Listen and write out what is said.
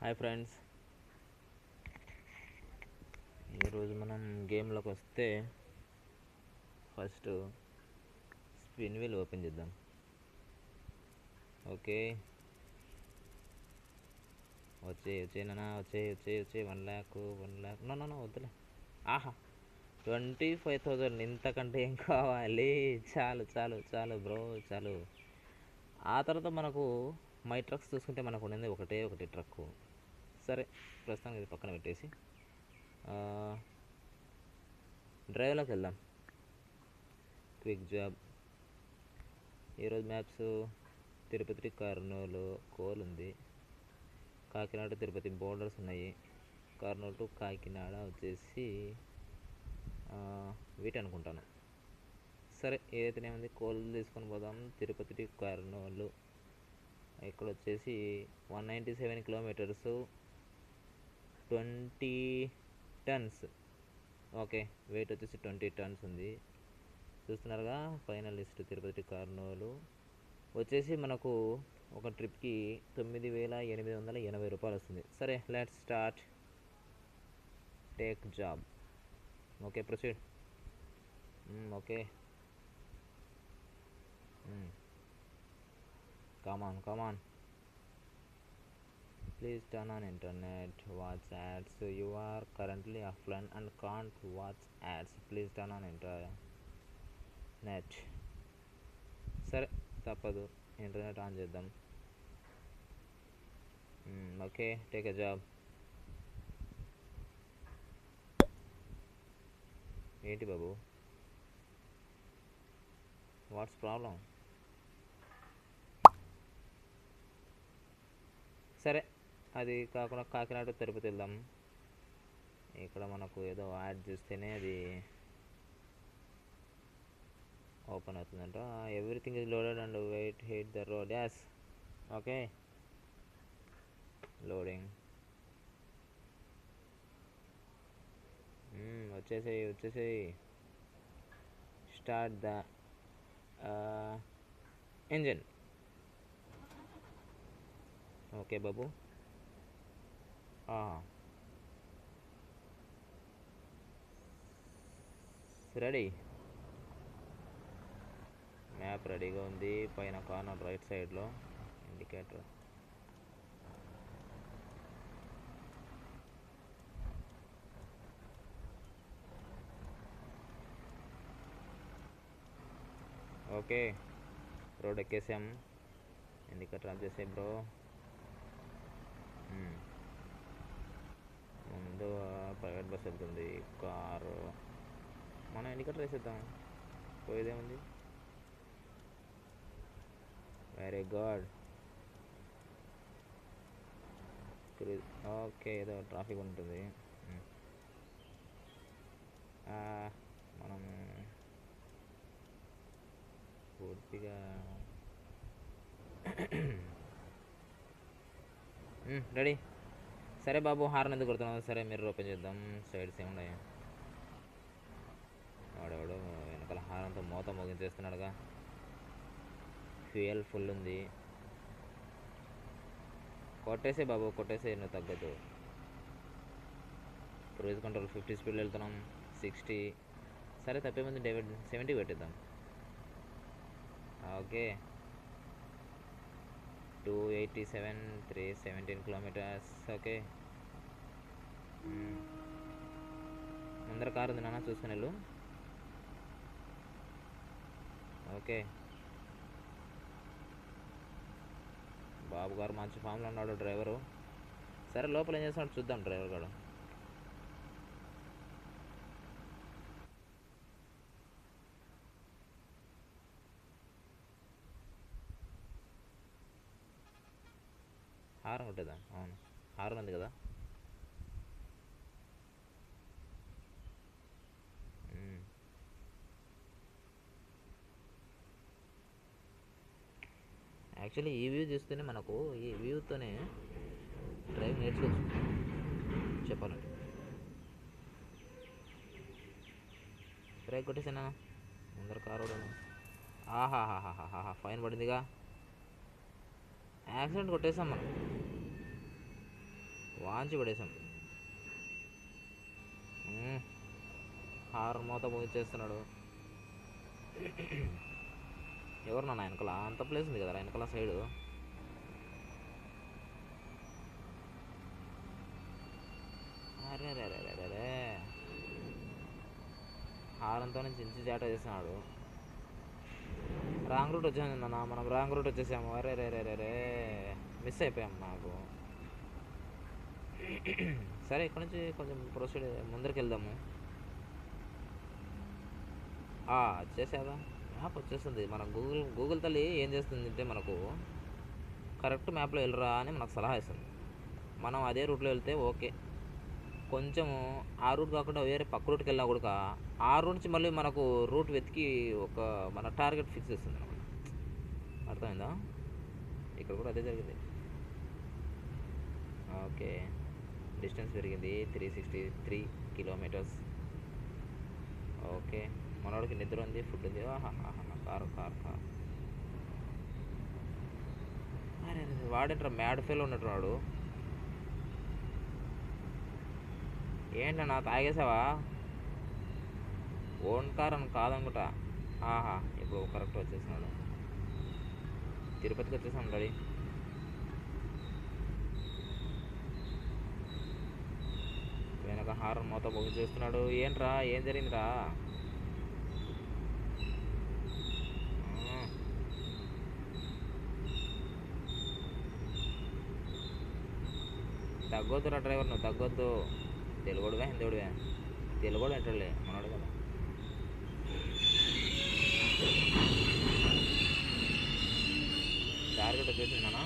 Hi friends, ఈరోజు మనం గేమ్లోకి వస్తే ఫస్ట్ స్పిన్ వీల్ ఓపెన్ చేద్దాం. ఓకే, వచ్చే నాన్న వచ్చే 1 lakh నో వద్దులే. ఆహా, 25,000. ఇంతకంటే ఏం కావాలి? చాలు చాలు చాలు బ్రో, చాలు. ఆ తర్వాత మనకు మై ట్రక్స్ చూసుకుంటే మనకు ఉన్నది ఒకటి ట్రక్కు. సరే, ప్రస్తుతానికి ఇది పక్కన పెట్టేసి డ్రైవ్లోకి వెళ్దాం. Quick job. ఈరోజు మ్యాప్స్ తిరుపతి, కర్నూలు, కోల్ ఉంది. కాకినాడ తిరుపతి బోర్డర్స్ ఉన్నాయి. కర్నూలు టు కాకినాడ వచ్చేసి వీటి అనుకుంటాను. సరే, ఏదైతేనే ఉంది, కోల్ తీసుకొని పోదాం. తిరుపతి టు కర్నూలు ఇక్కడ వచ్చేసి 197 కిలోమీటర్స్, 20 టన్స్. ఓకే, వెయిట్ వచ్చేసి 20 టన్స్ ఉంది. చూస్తున్నారుగా, ఫైనల్ లిస్ట్. తిరుపతి కర్నూలు వచ్చేసి మనకు ఒక ట్రిప్కి 9,880 రూపాయలు వస్తుంది. సరే, let's start. Take job. Okay, proceed. Okay, come on. Please turn on internet. Watch ads. You are currently offline and can't watch ads. Please turn on internet. సరే, తప్పదు, ఇంటర్నెట్ ఆన్ చేద్దాం. Okay, take a job. ఏంటి బాబు, what's problem? సరే, అది కాకుండా కాకినాడ తిరుపతి వెళ్దాం. ఇక్కడ మనకు ఏదో యాడ్ చూస్తేనే అది ఓపెన్ అవుతుందంట. Everything is loaded and wait hit the road. Yes, okay, loading. వచ్చేసేయి. Start the engine. ఓకే బాబు, రెడీ. మ్యాప్ రెడీగా ఉంది. పైన కార్నర్ రైట్ సైడ్లో ఇండికేటర్. ఓకే, రోడ్ ఎక్కేసాం. ఇండికేటర్ ఆన్ చేసే బ్రో. ముందు ప్రైవేట్ బస్ వెళ్తుంది, కారు. మనం ఇండికేటర్ వేసేద్దాం, పోయేదేముంది. Very good. ఓకే, ఏదో ట్రాఫిక్ ఉంటుంది. మనం పూర్తిగా రెడీ. సరే బాబు, హార్న్ ఎందుకు కొడుతున్నావు? సరే, మీరు ఓపెన్ చేద్దాం. సైడ్స్ ఏమున్నాయి? వాడెవడు వెనకాల హార్న్తో మోత మోగించేస్తున్నాడుగా. ఫ్యూయల్ ఫుల్ ఉంది. కొట్టేసే బాబు, కొట్టేసే, నువ్వు తగ్గదు. క్రూజ్ కంట్రోల్ 50 స్పీడ్లో వెళ్తున్నాం. 60. సరే, తప్పేముంది, 70 పెట్టిద్దాం. Okay, 287, 317 kilometres. ఓకే, ముందర కారు ఉంది నాన్న, చూసుకుని వెళ్ళు. ఓకే, బాబు గారు మంచి ఫామ్లో ఉన్నాడు డ్రైవరు. సరే, లోపల ఏం చేస్తున్నాడు చూద్దాం. డ్రైవర్ గారు హారం ఉంటుందా? అవును, హారం ఉంది కదా. యాక్చువల్లీ ఈ వ్యూ చూస్తేనే మనకు, ఈ వ్యూతోనే డ్రైవింగ్ నేర్చుకోవచ్చు చెప్పాలంటే. బ్రేక్ కొట్టేసానా? ముందర కారు. ఆహాహాహాహా, ఫైన్ పడిందిగా. యాక్సిడెంట్ కొట్టేసాం మనం. వాంచి పడేసాం. హారన్ మూత చేస్తున్నాడు. ఎవరు నాన్న వెనకాల? అంత ప్లేస్ ఉంది కదా వెనకాల సైడు. అరే రే రే రే రే హారంతోనే చించి చాట చేస్తున్నాడు. రాంగ్ రూట్ వచ్చాను నాన్న, మనం రాంగ్ రూట్ వచ్చేసాము. అరే రే రే రే రే మిస్ అయిపోయాము నాకు. సరే ఇక్కడ నుంచి కొంచెం ప్రొసీడ్ ముందరికి వెళ్దాము. వచ్చేసాదా మ్యాప్ వచ్చేస్తుంది. మన గూగుల్ తల్లి ఏం చేస్తుంది అంటే మనకు కరెక్ట్ మ్యాప్లో వెళ్ళరా అని మనకు సలహా ఇస్తుంది. మనం అదే రూట్లో వెళ్తే ఓకే. కొంచెము ఆ రూట్ కాకుండా వేరే పక్క రూట్కి వెళ్ళినా కూడా ఆ రూట్ నుంచి మళ్ళీ మనకు రూట్ వెతికి మన టార్గెట్ ఫిక్స్ చేస్తుంది అనమాట. అర్థమైందా? ఇక్కడ కూడా అదే జరిగింది. ఓకే, డిస్టెన్స్ పెరిగింది 363 కిలోమీటర్స్. ఓకే, మనోడికి నిద్ర ఉంది, ఫుడ్ ఉంది. Car car car. అరే వాడేంట్రా మ్యాడ్ ఫెయిల్ ఉన్నట్టున్నాడు. ఏంటన్నా తాగేసావా? ఓన్ కార్ అని కాదనుకుంటా. ఇప్పుడు కరెక్ట్ వచ్చేసినాడు. తిరుపతికి వచ్చేసాం డాడీ. వెనక హారన్ మొత్తం బొగ్గు చేస్తున్నాడు. ఏంట్రా ఏం జరిగిందిరా? తగ్గొద్దురా డ్రైవర్, నువ్వు తగ్గొద్దు. తెలుగుడువే హిందువుడివే? తెలుగుడు ఏంటలే మనోడు కదా. టార్గెట్ వచ్చేసిందన్నా.